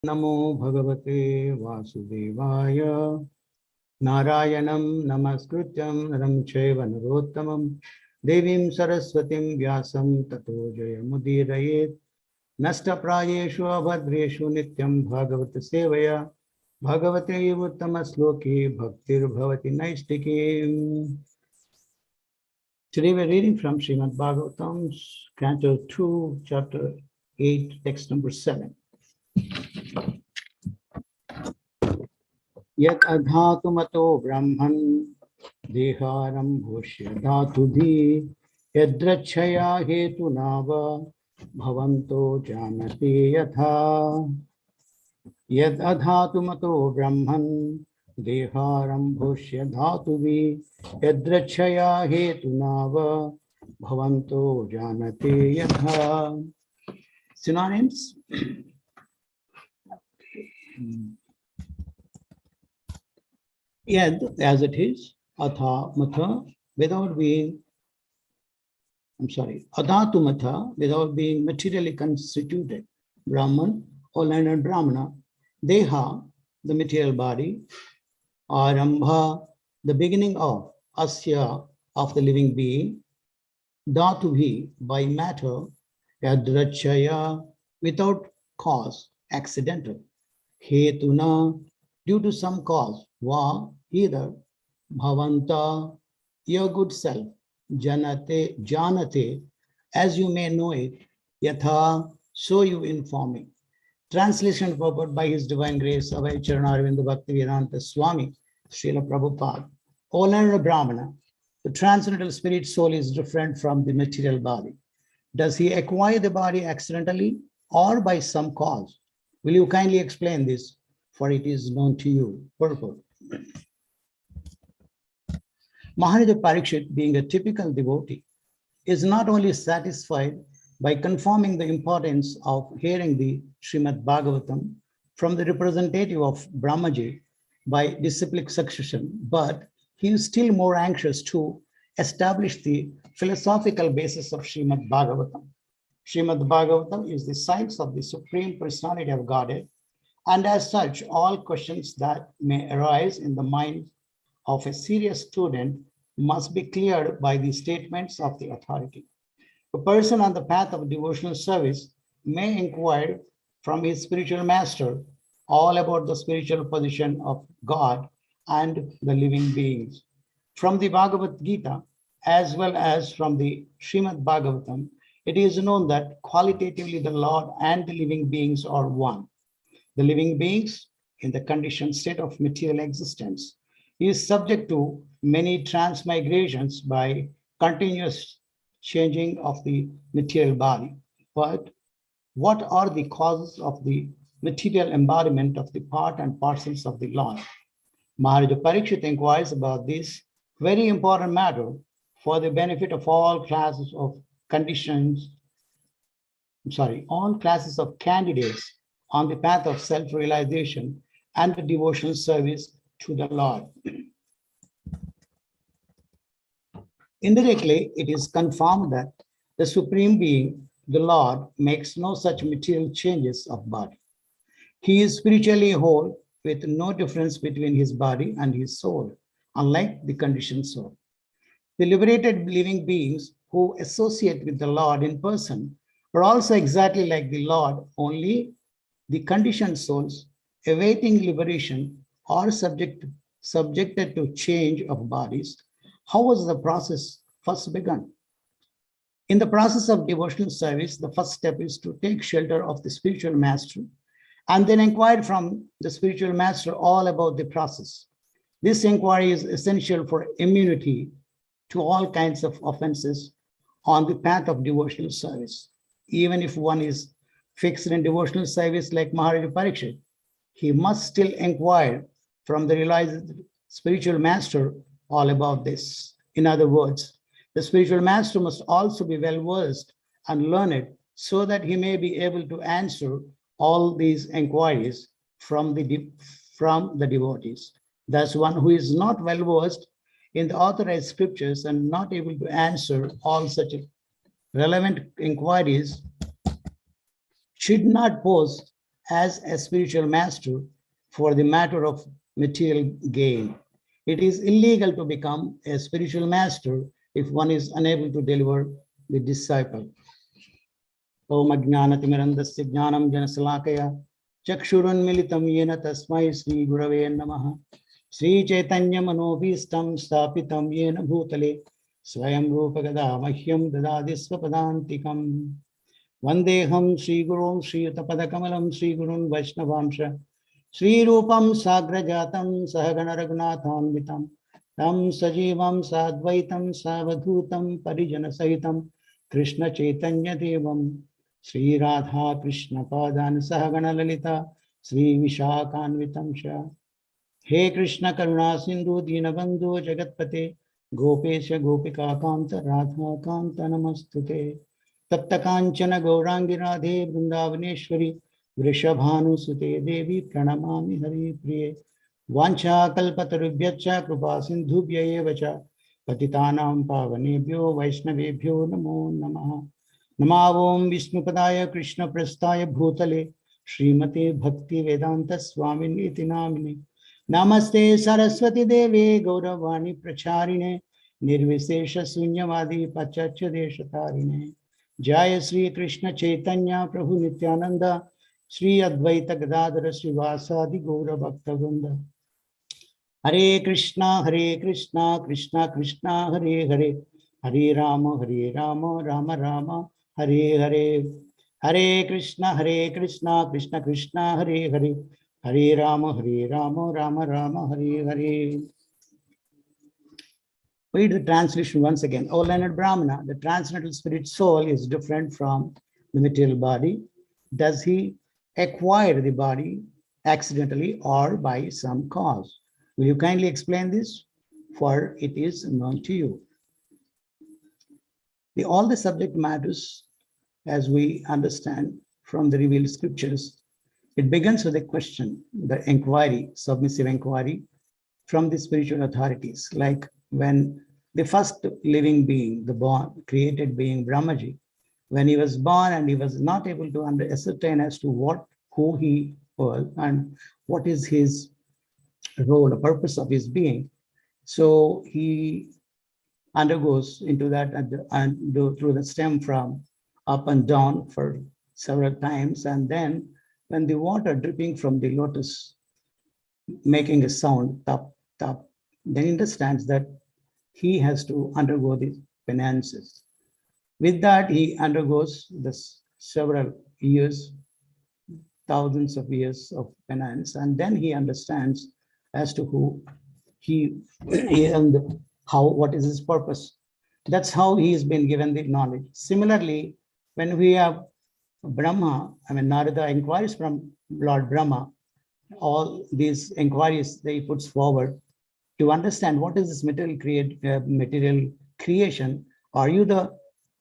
Namo Bhagavate Vasudevaya Narayanam Namaskrutyam Naram Chaiva Narottamam Devim Saraswatim Vyasam Tato Jayamudirayet Nasta Prayeshu Abhadreshu Nityam Bhagavata Sevaya Bhagavate Uttama Sloki Bhaktir Bhavati Naistiki. Today we are reading from Srimad Bhagavatam, Canto 2, Chapter 8, text number 7. Yat adhatumato brahman deharam bhushya dhatudhi yadrachaya hetu nava bhavanto janati yatha. Yat adhatumato brahman deharam bhushya dhatudhi yadrachaya hetu nava bhavanto janati yatha. Synonyms. Yad, as it is, atha, matha, without being, adhatu matha, without being materially constituted, Brahman or learned Brahmana, deha, the material body, arambha, the beginning of, asya, of the living being, dhatubhi, by matter, yadrachaya, without cause, accidental, hetuna, due to some cause, va, either, bhavanta, your good self, janate, as you may know it, yatha, so you inform me. Translation purport by His Divine Grace, Abhay Charanarvinda Bhaktivedanta Swami, Srila Prabhupada. O learned Brahmana, the transcendental spirit soul is different from the material body. Does he acquire the body accidentally or by some cause? Will you kindly explain this? For it is known to you. Purport. Maharaja Parikshit, being a typical devotee, is not only satisfied by confirming the importance of hearing the Srimad Bhagavatam from the representative of Brahmaji by disciplic succession, but he is still more anxious to establish the philosophical basis of Srimad Bhagavatam. Srimad Bhagavatam is the science of the Supreme Personality of Godhead, and as such, all questions that may arise in the mind of a serious student must be cleared by the statements of the authority. A person on the path of devotional service may inquire from his spiritual master all about the spiritual position of God and the living beings. From the Bhagavad Gita, as well as from the Srimad Bhagavatam, it is known that qualitatively the Lord and the living beings are one. The living beings, in the conditioned state of material existence, is subject to many transmigrations by continuous changing of the material body. But what are the causes of the material embodiment of the part and parcels of the Lord? Maharaja Parikshit inquires about this very important matter for the benefit of all classes of all classes of candidates on the path of self-realization and the devotional service to the Lord. Indirectly, it is confirmed that the Supreme Being, the Lord, makes no such material changes of body. He is spiritually whole with no difference between his body and his soul, unlike the conditioned soul. The liberated living beings who associate with the Lord in person are also exactly like the Lord, only the conditioned souls awaiting liberation are subjected to change of bodies. How was the process first begun? In the process of devotional service, the first step is to take shelter of the spiritual master and then inquire from the spiritual master all about the process. This inquiry is essential for immunity to all kinds of offenses on the path of devotional service. Even if one is fixed in devotional service like Maharaja Parikshit, he must still inquire from the realized spiritual master all about this. In other words, the spiritual master must also be well versed and learned so that he may be able to answer all these inquiries from the devotees. Thus, one who is not well versed in the authorized scriptures and not able to answer all such relevant inquiries should not pose as a spiritual master for the matter of material gain. It is illegal to become a spiritual master if one is unable to deliver the disciple. Om Ajnanatimirandasya Jnanam Janasalakaya Chakshurunmilitam Yena Tasmai Sri Gurave Namaha Sri Chaitanya Manobhistam Stapitam Yena Bhutale Swayam Rupa Gada Mahyam Dadadi Swapadantikam Vandeham Sri Gurum Sri Utapadakamalam Sri Gurun Vaishnavamsha Sri Rupam Sagrajatam Sahagana Raghunathanvitam Tam Sajivam Sadvaitam Savadhutam Parijana Sahitam Krishna Chaitanya Devam Sri Radha Krishna Padan Sahagana Lalita Sri Vishakanvitam Sha He Krishna Karuna Sindhu Dinabandhu Jagatpate Gopesha Gopika Kanta Radha Kanta Namastute Tapta Kanchana Gaurangi Radhe Vrindavaneshwari Vrishabhanu Sute Devi Pranamami Hari Priye Vancha Kalpatarubhyacha Krupa Sindhubhya Evacha Patitanam Pavanebhyo Vaishnavebhyo Namo Namaha Namavom Vishnupadaya Krishna Prastaya Bhutale Srimate Bhakti Vedanta Swamini Namini Namaste Saraswati Devi Gauravani Pracharine Nirvisesha Sunyavadi Pachacha Deshatarine Jaya Sri Krishna Chaitanya Prabhu Nityananda Sri Advaita Gadadara Srivasadi Gaura Bhakta Vrinda Hare Krishna Krishna Krishna Hare Hare Hare Rama Rama Rama Hare Hare Hare Krishna Krishna Krishna Hare Hare Hare Rama Rama Rama Hare Hare. Read the translation once again. O learned Brahmana, the transcendental spirit soul is different from the material body. Does he acquire the body accidentally or by some cause? Will you kindly explain this? For it is known to you. All the subject matters, as we understand from the revealed scriptures, it begins with a question, the inquiry, submissive inquiry from the spiritual authorities, like when the first living being, the born, created being Brahmaji, when he was born and he was not able to ascertain as to who he was and what is his role, the purpose of his being. So he undergoes into that and through the stem from up and down for several times. And then when the water dripping from the lotus making a sound, tap, tap, then he understands that he has to undergo these penances. With that, he undergoes this several years, thousands of years of penance, and then he understands as to who he and what is his purpose. That's how he has been given the knowledge. Similarly, when we have Brahma, Narada inquires from Lord Brahma, all these inquiries that he puts forward to understand what is this material creation. Are you the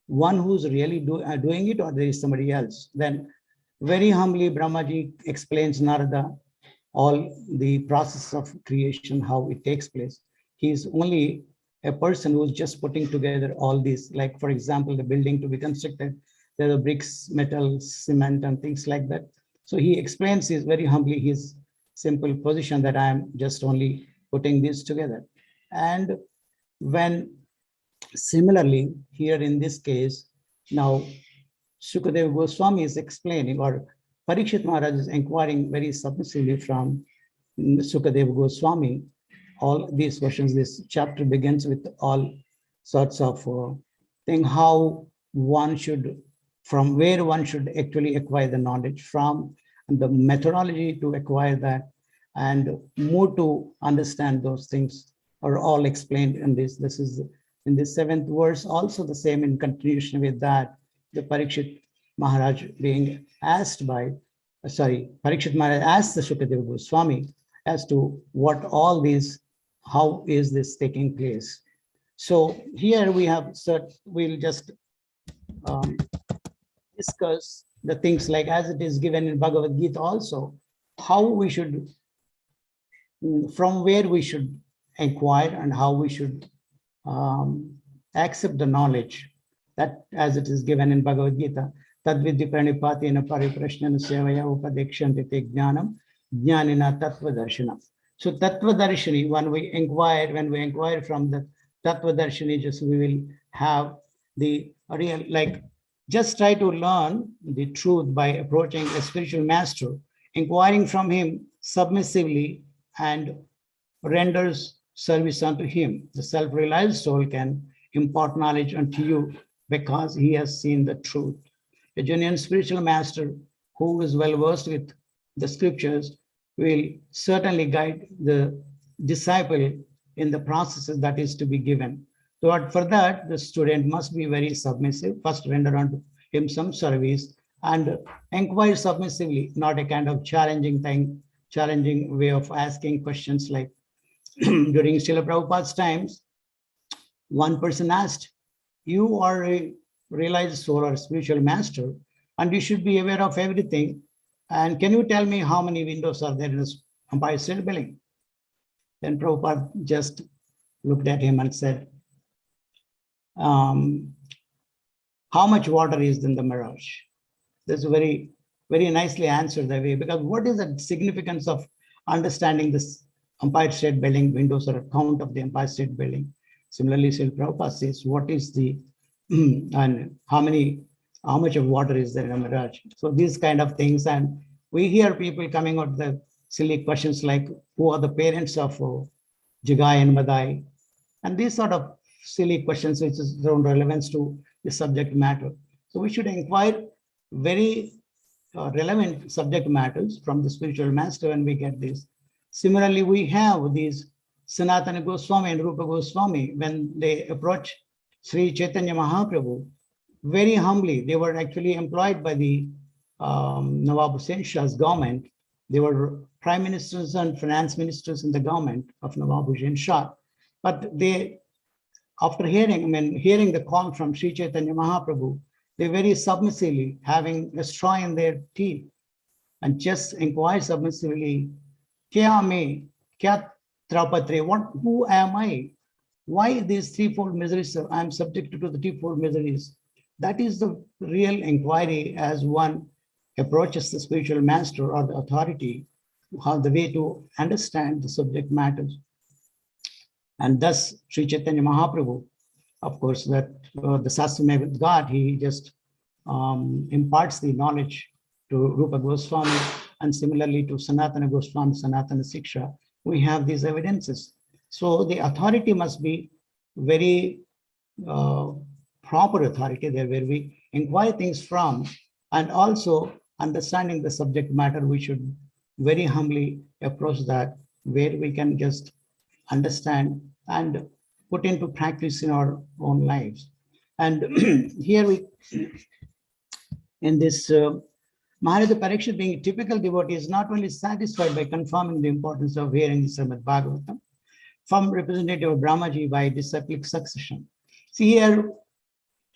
one who's really doing it, or there is somebody else? Then very humbly Brahmaji explains Narada all the process of creation, how it takes place. He's only a person who's just putting together all these, like for example, the building to be constructed, there are bricks, metal, cement, and things like that. So he explains very humbly his simple position that I am just only putting this together. And when similarly here in this case, now Shukadeva Goswami is explaining, or Parikshit Maharaj is inquiring very submissively from Shukadeva Goswami, all these questions. This chapter begins with all sorts of thing, how one should, from where one should actually acquire the knowledge from, and the methodology to acquire that, and more to understand those things are all explained in this. This is in the 7th verse, also the same in continuation with that, the Parikshit Maharaj being asked by, Parikshit Maharaj asked the Shukadeva Goswami as to what all these, how is this taking place. So here we have, we'll just discuss the things like as it is given in Bhagavad Gita also, how we should, from where we should inquire and how we should accept the knowledge that as it is given in Bhagavad Gita. Tadvidhi pranipatena pariprashnana sevaya upadekshanti te jnanam jnanina tattva darshanam. So tattva darshani, when we inquire from the tattva darshani, just we will have the real, like, just try to learn the truth by approaching a spiritual master, inquiring from him submissively, and renders service unto him. The self-realized soul can impart knowledge unto you because he has seen the truth. A genuine spiritual master who is well versed with the scriptures will certainly guide the disciple in the processes that is to be given. So for that, the student must be very submissive, first render unto him some service and inquire submissively, not a kind of challenging thing, challenging way of asking questions like during Srila Prabhupada's times, one person asked, you are a realized soul or spiritual master, and you should be aware of everything. And can you tell me how many windows are there in this Empire State Building? Then Prabhupada just looked at him and said, how much water is in the mirage? That's very, very nicely answered that way, because what is the significance of understanding this Empire State Building windows or account of the Empire State Building? Similarly, Srila Prabhupada says, what is the, and how much of water is there in a mirage? So these kind of things, and we hear people coming out with the silly questions like, who are the parents of Jigai and Madai? And these sort of silly questions which is around relevance to the subject matter. So we should inquire very relevant subject matters from the spiritual master when we get this. Similarly, we have these Sanatana Goswami and Rupa Goswami, when they approach Sri Chaitanya Mahaprabhu, very humbly, they were actually employed by the Nawab Hussain Shah's government. They were prime ministers and finance ministers in the government of Nawab Hussain Shah. But they, after hearing the call from Sri Chaitanya Mahaprabhu, they very submissively, having a straw in their teeth, and just inquire submissively, Kya me, kya trapatre, who am I? Why these threefold miseries? I am subjected to the threefold miseries. That is the real inquiry as one approaches the spiritual master or the authority, how the way to understand the subject matters. And thus, Sri Chaitanya Mahaprabhu, of course, that the Saswame with God, he just imparts the knowledge to Rupa Goswami, and similarly to Sanatana Goswami, Sanatana Siksha. We have these evidences. So the authority must be very proper authority there, where we inquire things from, and also understanding the subject matter, we should very humbly approach that, where we can just understand and put into practice in our own lives. And here we, in this Maharaj Parikshit, being a typical devotee, is not only satisfied by confirming the importance of hearing the Srimad Bhagavatam from representative of Brahmaji by disciplic succession. See here,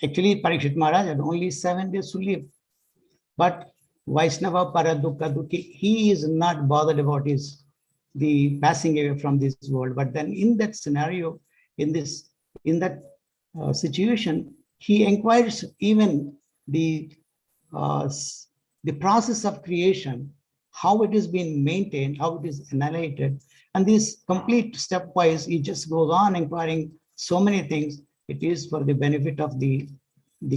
actually Parikshit Maharaj had only 7 days to live, but Vaishnava Paradukha Dukhi, he is not bothered about the passing away from this world. But then in that scenario, in that situation, he inquires even the process of creation, how it is being maintained, how it is annihilated, and this complete stepwise, he just goes on inquiring so many things. It is for the benefit of the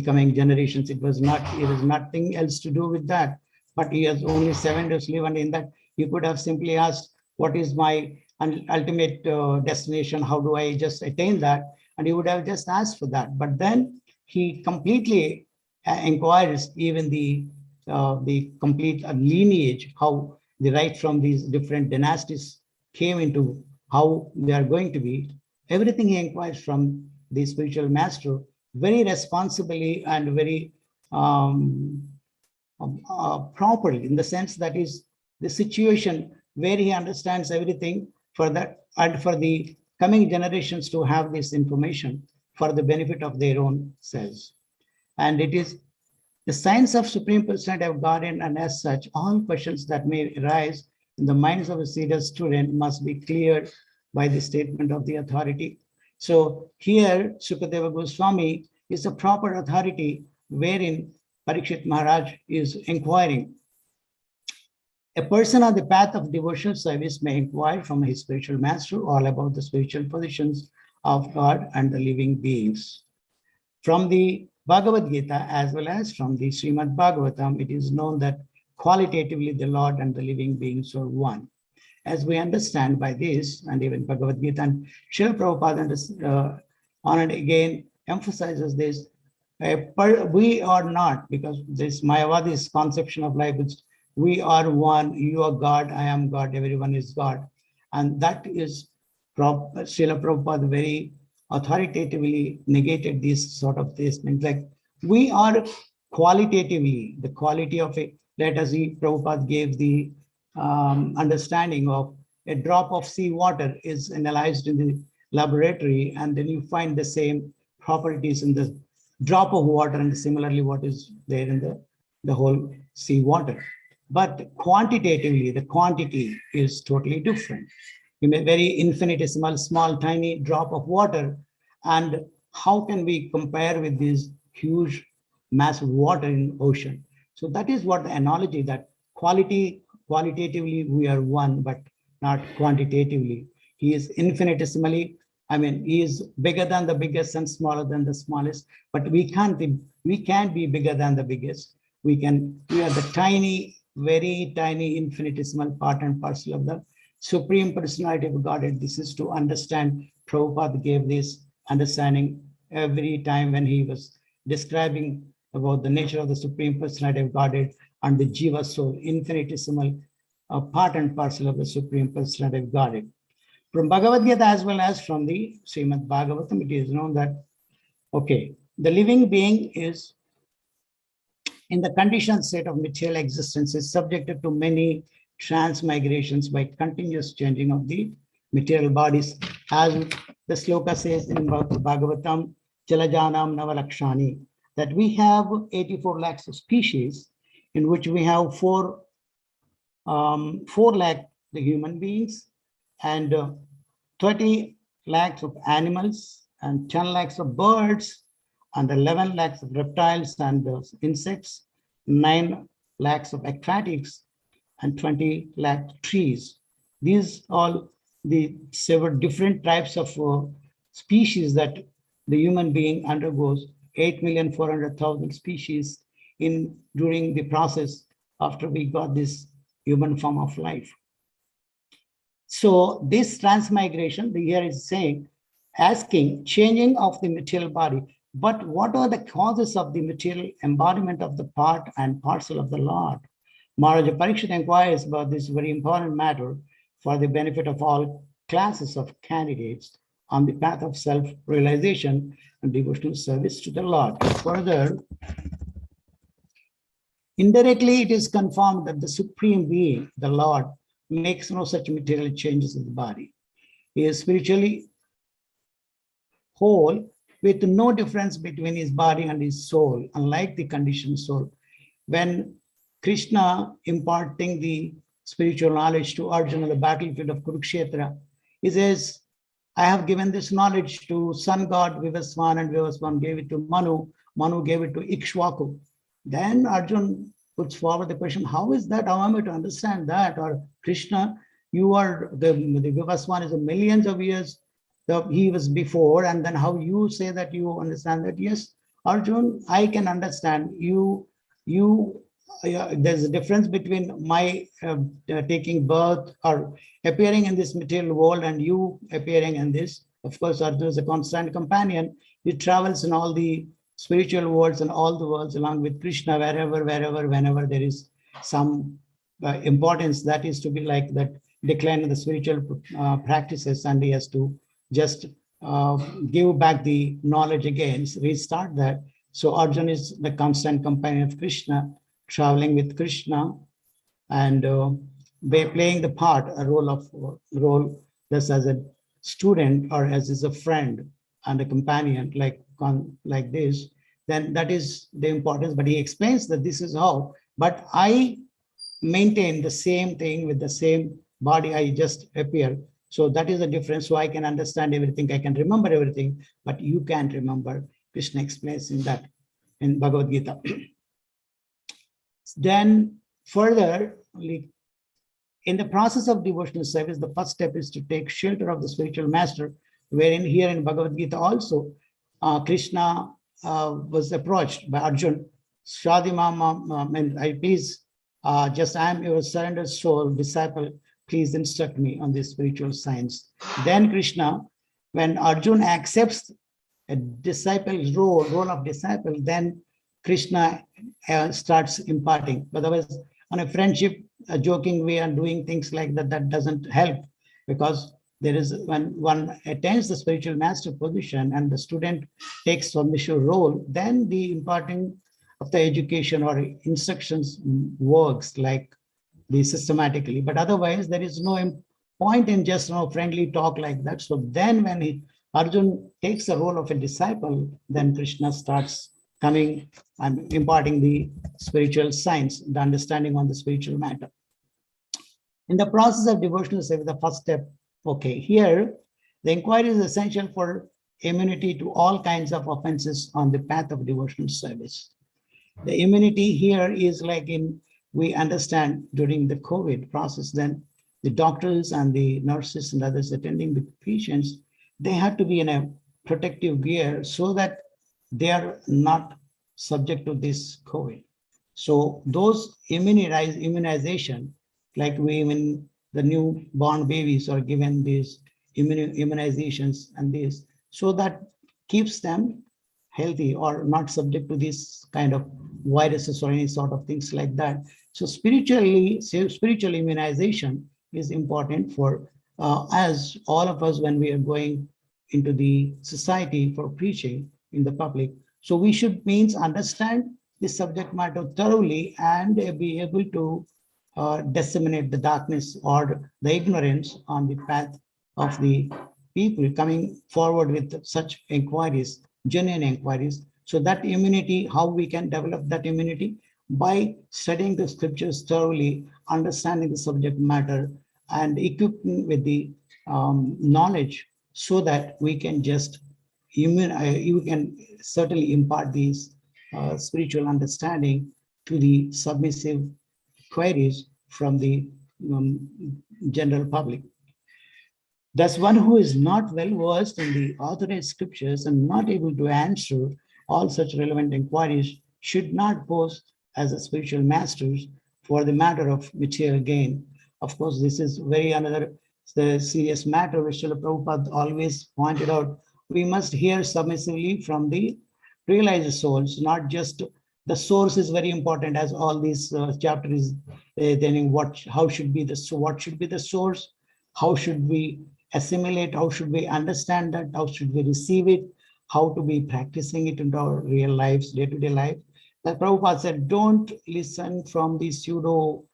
coming generations. It is nothing else to do with that. But he has only 7 days to live, and in that he could have simply asked, what is my ultimate destination? How do I just attain that? And he would have just asked for that. But then he completely inquires even the complete lineage, how the right from these different dynasties came into how they are going to be. Everything he inquires from the spiritual master very responsibly and very properly, in the sense that is the situation where he understands everything for that, and for the coming generations to have this information for the benefit of their own selves. And it is the science of Supreme Personality of Godhead, and as such, all questions that may arise in the minds of a serious student must be cleared by the statement of the authority. So here, Sukadeva Goswami is a proper authority wherein Parikshit Maharaj is inquiring. A person on the path of devotional service may inquire from his spiritual master all about the spiritual positions of God and the living beings. From the Bhagavad Gita as well as from the Srimad Bhagavatam, it is known that qualitatively the Lord and the living beings are one. As we understand by this, and even Bhagavad Gita and Srila Prabhupada on and again emphasizes this, we are not, because this Mayavadi's conception of life is we are one, you are God, I am God, everyone is God. And that is Srila Prabhupada very authoritatively negated this sort of statement. Like we are qualitatively, the quality of it, let us see, Prabhupada gave the understanding of a drop of seawater is analyzed in the laboratory, and then you find the same properties in the drop of water, and similarly what is there in the whole seawater. But quantitatively, the quantity is totally different. You may very infinitesimal, small, tiny drop of water, and how can we compare with this huge, massive water in ocean? So that is what the analogy that qualitatively we are one, but not quantitatively. He is infinitesimally, I mean, he is bigger than the biggest and smaller than the smallest, but we can't be bigger than the biggest. We are the tiny, very tiny, infinitesimal part and parcel of the Supreme Personality of Godhead. This is to understand. Prabhupada gave this understanding every time when he was describing about the nature of the Supreme Personality of Godhead and the Jiva soul, infinitesimal part and parcel of the Supreme Personality of Godhead. From Bhagavad Gita as well as from the Srimad Bhagavatam, it is known that, okay, the living being is in the conditioned state of material existence is subjected to many transmigrations by continuous changing of the material bodies. As the sloka says in Bhagavatam, Jalajanam Navalakshani, that we have 84 lakhs of species, in which we have 4 lakh the human beings, and 30 lakhs of animals, and 10 lakhs of birds, and 11 lakhs of reptiles and insects, 9 lakhs of aquatics, and 20 lakh trees. These all the several different types of species that the human being undergoes, 8,400,000 species during the process after we got this human form of life. So this transmigration, the here is saying, asking, changing of the material body. But what are the causes of the material embodiment of the part and parcel of the Lord? Maharaja Parikshit inquires about this very important matter for the benefit of all classes of candidates on the path of self-realization and devotional service to the Lord. Further, indirectly, it is confirmed that the Supreme Being, the Lord, makes no such material changes in the body. He is spiritually whole with no difference between his body and his soul, unlike the conditioned soul. When Krishna imparting the spiritual knowledge to Arjuna on the battlefield of Kurukshetra, he says, I have given this knowledge to sun god Vivaswan, and Vivaswan gave it to Manu, Manu gave it to Ikshvaku. Then Arjuna puts forward the question, how is that? How am I to understand that? Or Krishna, you are the Vivaswan is a millions of years he was before, and then how you say that you understand that? Yes, Arjuna, I can understand you. There's a difference between my taking birth or appearing in this material world and you appearing in this. Of course, Arjuna is a constant companion. He travels in all the spiritual worlds and all the worlds along with Krishna, wherever, whenever there is some importance that is to be like that decline in the spiritual practices, and he has to just give back the knowledge again, restart that. So Arjuna is the constant companion of Krishna, traveling with Krishna, and playing the part, a role just as a student or as a friend and a companion, like this. Then that is the importance. But he explains that this is how. But I maintain the same thing with the same body. I just appear. So that is the difference. So I can understand everything. I can remember everything, but you can't remember. Krishna explains in that in Bhagavad Gita. Then further, like, in the process of devotional service, the first step is to take shelter of the spiritual master, wherein here in Bhagavad Gita also, Krishna was approached by Arjun. Shadi Mama, I please, I am your surrendered soul, disciple, please instruct me on this spiritual science. Then Krishna, when Arjun accepts a disciple's role of disciple, then Krishna starts imparting. Otherwise, on a friendship, a joking way and doing things like that, that doesn't help, because there is, when one attains the spiritual master position and the student takes submissive role, then the imparting of the education or instructions works like the systematically. But otherwise, there is no point in just friendly talk like that. So then when Arjun takes the role of a disciple, then Krishna starts coming and imparting the spiritual science, the understanding on the spiritual matter. In the process of devotional service, the first step, okay, here, the inquiry is essential for immunity to all kinds of offenses on the path of devotional service. The immunity here is like we understand during the COVID process, then the doctors and the nurses and others attending the patients, they have to be in a protective gear so that they are not subject to this COVID. So those immunization, like when the newborn babies are given these immunizations and this, so that keeps them healthy or not subject to this kind of viruses or any sort of things like that. So spiritual immunization is important for as all of us when we are going into the society for preaching in the public. So we should understand the subject matter thoroughly and be able to disseminate the darkness or the ignorance on the path of the people coming forward with such inquiries, genuine inquiries. So that immunity, how we can develop that immunity? By studying the scriptures thoroughly, understanding the subject matter, and equipping with the knowledge, so that we can you can certainly impart these spiritual understanding to the submissive queries from the general public. Thus, one who is not well versed in the authorized scriptures and not able to answer all such relevant inquiries should not pose as a spiritual masters for the matter of material gain. Of course, this is very another serious matter which Srila Prabhupada always pointed out. We must hear submissively from the realized souls, not just the source is very important, as all these chapters telling what should be the source, how should we assimilate, how should we understand that, how should we receive it, how to be practicing it into our real lives, day-to-day life. Like Prabhupada said, don't listen from the pseudo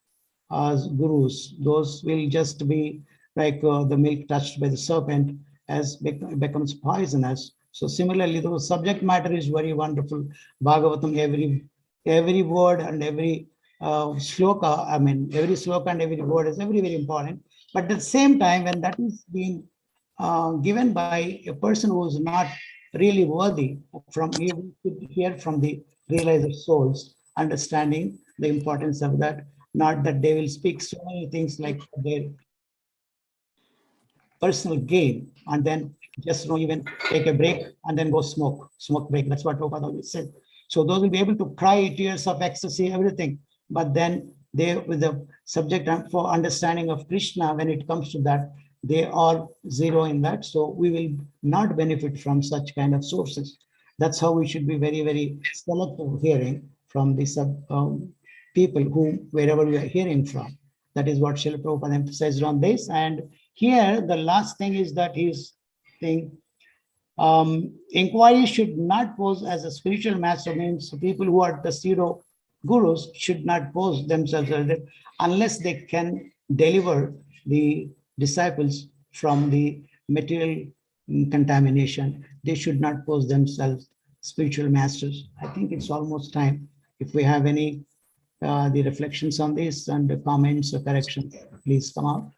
gurus. Those will just be like the milk touched by the serpent, as becomes poisonous. So similarly, the subject matter is very wonderful. Bhagavatam, every word and every shloka, every shloka and every word is very, very important. But at the same time, when that is being given by a person who is not really worthy, from you should hear from the realized souls, understanding the importance of that, not that they will speak so many things like their personal gain, and then just even take a break and then go smoke break. That's what Prabhupada always said. So those will be able to cry tears of ecstasy, everything, but then they, with the subject for understanding of Krishna, when it comes to that, they are zero in that. So we will not benefit from such kind of sources. That's how we should be very, very selective hearing from the people who, wherever we are hearing from. That is what Srila Prabhupada emphasized on this. And here, the last thing is that he's saying, inquiry should not pose as a spiritual master, means people who are the pseudo gurus should not pose themselves as it, unless they can deliver the disciples from the material contamination. They should not pose themselves spiritual masters. I think it's almost time. If we have any the reflections on this and the comments or corrections, please come out.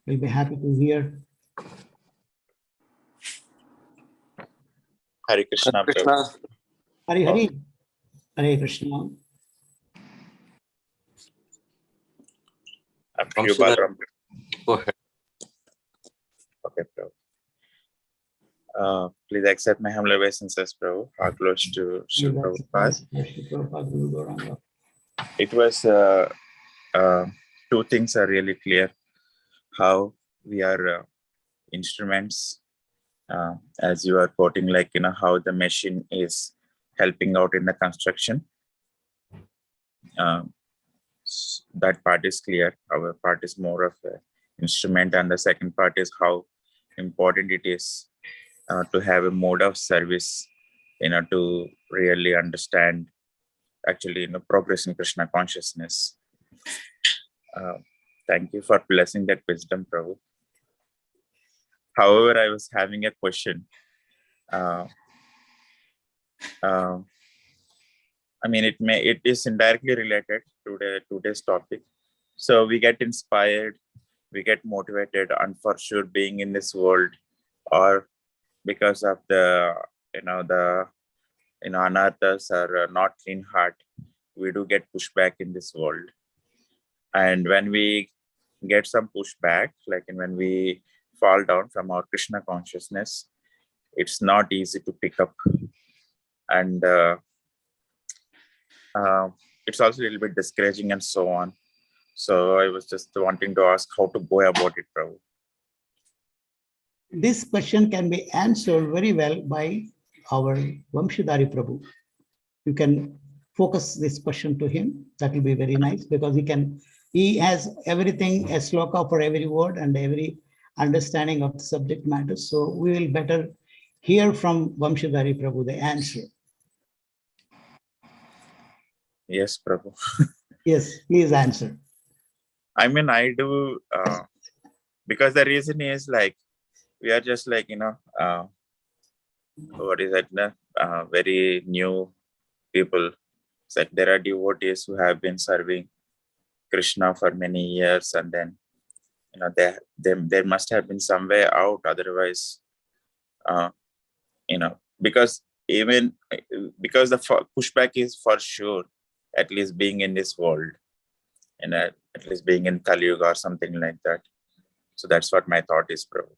We'll be happy to hear. Hare Krishna. Krishna. Hare Hare. Hare Krishna. After you, Balaram. Go ahead. Okay, Prabhu. Please accept my humble obeisances, Prabhu. Are close to Sri Prabhupada. It was two things are really clear. How we are instruments, as you are quoting, like, how the machine is helping out in the construction. That part is clear. Our part is more of an instrument, and the second part is how important it is to have a mode of service, to really understand, actually, progress in Krishna consciousness. Thank you for blessing that wisdom, Prabhu. However, I was having a question. I mean, it is indirectly related to today's topic. So we get inspired, we get motivated, and for sure, being in this world, or because of the anarthas or not clean heart, we do get pushback in this world. And when we get some pushback, like when we fall down from our Krishna consciousness, it's not easy to pick up. And it's also a little bit discouraging and so on. So I was just wanting to ask how to go about it, Prabhu. This question can be answered very well by our Vamshidhari Prabhu. You can focus this question to him. That will be very nice, because he has everything, a sloka for every word and every understanding of the subject matter. So we will better hear from Vamshidhari Prabhu the answer. Yes, Prabhu. Yes, please answer. I mean, I do, because the reason is, like, we are just like, what is that? Very new people. It's like there are devotees who have been serving Krishna for many years, and then, there must have been some way out. Otherwise, because the pushback is for sure, at least being in this world, and at least being in Kali Yuga or something like that. So that's what my thought is, Prabhu.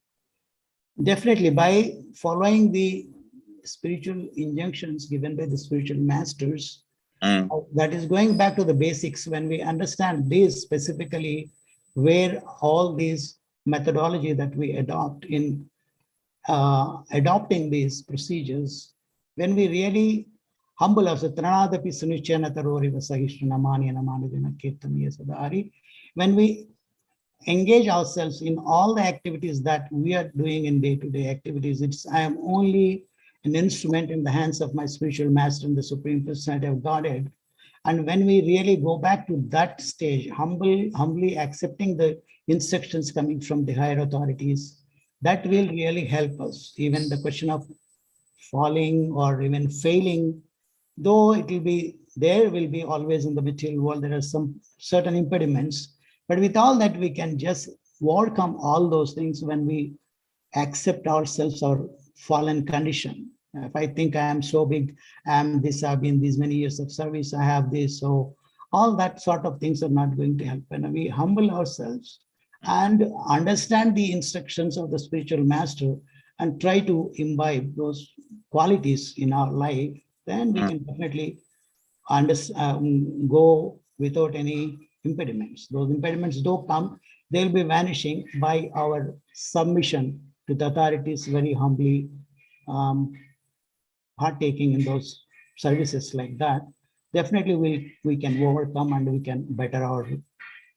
Definitely, by following the spiritual injunctions given by the spiritual masters, that is going back to the basics. When we understand this specifically, where all these methodology that we adopt in adopting these procedures, when we really humble ourselves, when we engage ourselves in all the activities that we are doing in day-to-day activities, I am only an instrument in the hands of my spiritual master and the Supreme Personality of Godhead. And when we really go back to that stage, humbly accepting the instructions coming from the higher authorities, that will really help us. Even the question of falling or even failing, though there will be always in the material world, there are some certain impediments, but with all that, we can just overcome all those things when we accept ourselves, our fallen condition. If I think I am so big, I've been these many years of service, I have this, so all that sort of things are not going to help. When we humble ourselves and understand the instructions of the spiritual master and try to imbibe those qualities in our life, then we can definitely go without any impediments. Those impediments do come, they'll be vanishing by our submission to the authorities, very humbly partaking in those services like that. Definitely we can overcome and we can better our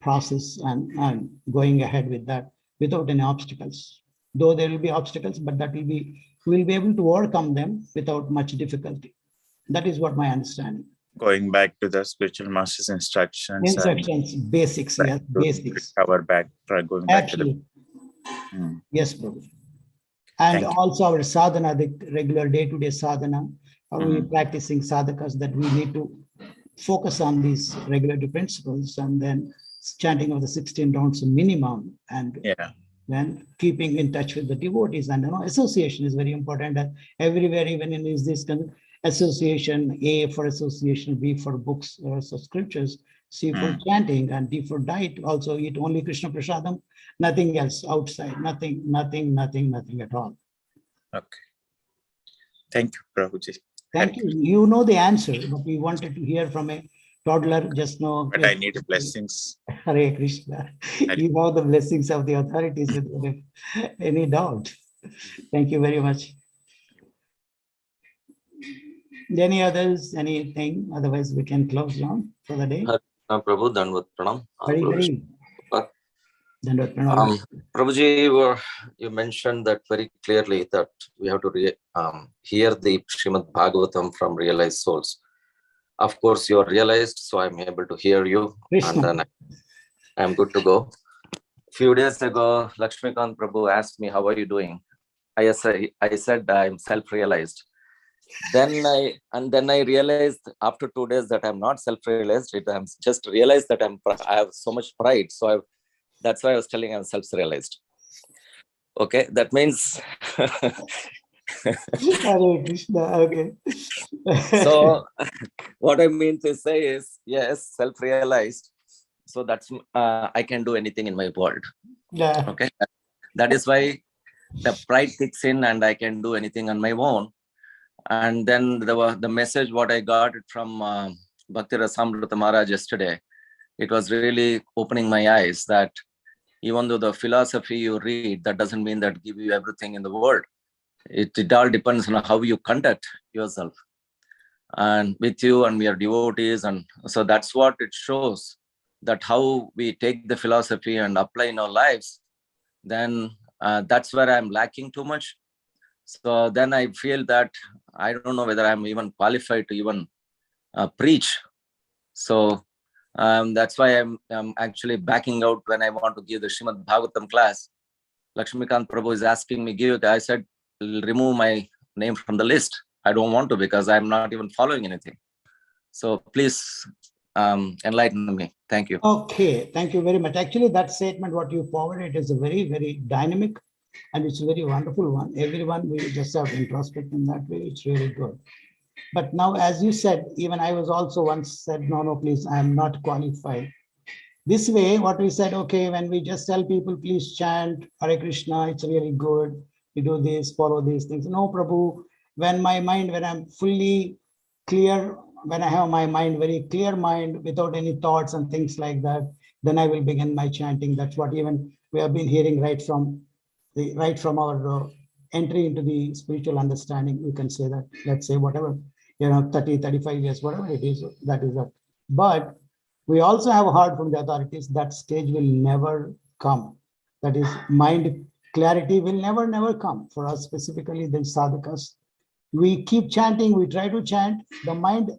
process and going ahead with that without any obstacles. Though there will be obstacles, but we'll be able to overcome them without much difficulty. That is what my understanding. Going back to the spiritual master's instructions. Basics, yes, basics. Our back, going back Absolutely. to the. Yes, Prabhu. And also our sadhana, the regular day-to-day sadhana, are we practicing sadhakas, that we need to focus on these regulatory principles, and then chanting of the 16 rounds minimum, and then keeping in touch with the devotees. And association is very important. Everywhere, even in this association, A for association, B for books or scriptures. C for chanting, and D for diet. Also eat only Krishna Prasadam, nothing else outside, nothing at all. Okay. Thank you, Prabhuji. Thank you. You know the answer, but we wanted to hear from a toddler just now. But I need blessings. Hare Krishna. You know the blessings of the authorities without any doubt. Thank you very much. Any others, anything? Otherwise, we can close down for the day. Prabhu, Dandavat Pranam. Dandavat Pranam. Prabhuji, you mentioned that very clearly that we have to hear the Srimad Bhagavatam from realized souls. Of course, you are realized, so I'm able to hear you, Krishna. and then I'm good to go. Few days ago, Lakshmikant Prabhu asked me, "How are you doing?" I said I'm self-realized. Then I realized after 2 days that I'm not self-realized. I'm just realized that I have so much pride. So that's why I was telling I'm self-realized. Okay, that means. Hare Krishna. Okay. So what I mean to say is, yes, self-realized. So that's I can do anything in my world. Yeah. Okay, that is why the pride kicks in, and I can do anything on my own. And then the message what I got from Bhakti Rasamrita Maharaj yesterday, it was really opening my eyes that even though the philosophy you read, that doesn't mean that give you everything in the world. It all depends on how you conduct yourself. And with you, and we are devotees, and so that's what it shows, that how we take the philosophy and apply in our lives, then that's where I'm lacking too much. So then I feel that I don't know whether I'm even qualified to even preach. So that's why I'm actually backing out when I want to give the Srimad Bhagavatam class. Lakshmikant Prabhu is asking me, give it. I said, remove my name from the list. I don't want to, because I'm not even following anything. So please enlighten me. Thank you. Okay, thank you very much. Actually, that statement, what you forwarded, is a very, very dynamic, and it's a very wonderful one. Everyone will just have introspect in that way. It's really good. But now, as you said, even I was also once said, no, please, I am not qualified. This way, what we said, okay, when we just tell people, please chant Hare Krishna, it's really good. You do this, follow these things. No, Prabhu, when I'm fully clear, when I have my mind, very clear mind, without any thoughts and things like that, then I will begin my chanting. That's what even we have been hearing right from our entry into the spiritual understanding. You can say that, let's say whatever, 30, 35 years, whatever it is, that is that. But we also have heard from the authorities that stage will never come. That is, mind clarity will never come. For us specifically, the sadhakas, we keep chanting, we try to chant, the mind,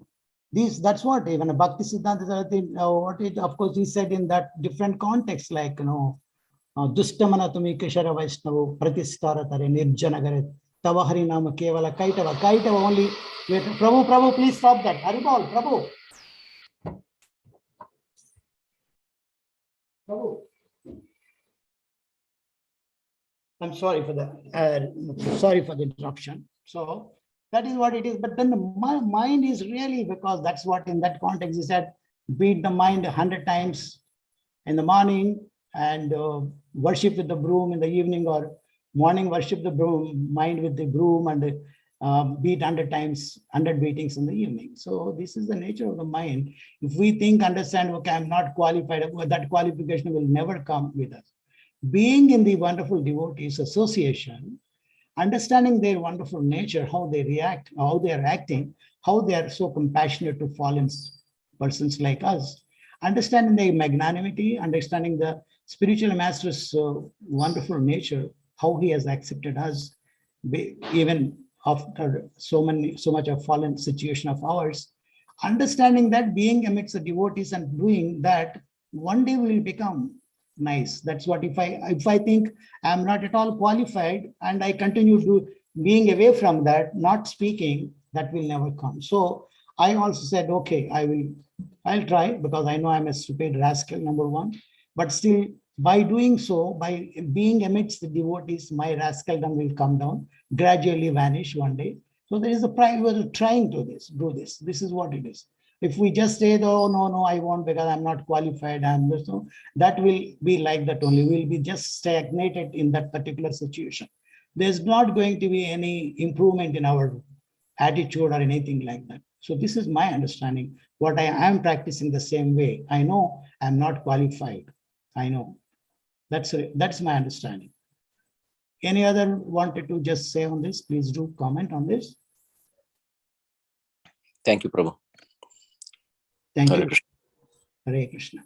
that's what even Bhakti Siddhanta Saraswati, of course, he said in that different context, like, Dustamana tumi kishara Vaishnavo pratishtharatare nirjanagare tava harinama kevala kaitava only. Wait, Prabhu, please stop that. Haribol, Prabhu. Prabhu. I'm sorry for the interruption. So that is what it is. But then the mind is really, because that's what in that context he said, beat the mind 100 times in the morning and worship with the broom in the evening, or morning worship the mind with the broom, and beat 100 times, 100 beatings in the evening. So this is the nature of the mind. If we think, understand, okay, I'm not qualified, that qualification will never come with us. Being in the wonderful devotees association, understanding their wonderful nature, how they react, how they are acting, how they are so compassionate to fallen persons like us, understanding their magnanimity, understanding the spiritual master's wonderful nature, how he has accepted us, even after so much of fallen situation of ours, understanding that being amidst the devotees and doing that, one day we will become nice. That's what, if I think I'm not at all qualified and I continue being away from that, not speaking, that will never come. So I also said, okay, I'll try, because I know I'm a stupid rascal, number one, but still, by doing so, by being amidst the devotees, my rascaldom will come down, gradually vanish one day. So there is a pride, we're trying to do this. This is what it is. If we just say, oh, no, I won't because I'm not qualified, so that will be like that only. We'll be just stagnated in that particular situation. There's not going to be any improvement in our attitude or anything like that. So this is my understanding. What I am practicing the same way. I know I'm not qualified. I know. That's my understanding. Any other wanted to just say on this? Please do comment on this. Thank you, Prabhu. Thank Hare you. Krishna. Hare Krishna.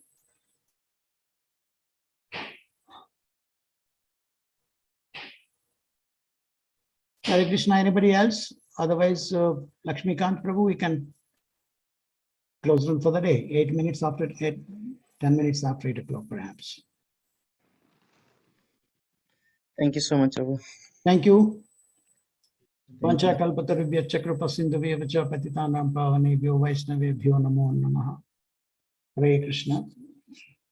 Hare Krishna. Anybody else? Otherwise, Lakshmikant Prabhu, we can close room for the day. 8 minutes after 8, 10 minutes after 8 o'clock, perhaps. Thank you so much, Prabhu. Thank you. Thank you. Vanchakalpatarubhya chakrapasindhuvya vacha patitanam pavanebhyo vaishnavebhyo namo namaha. Hare Krishna.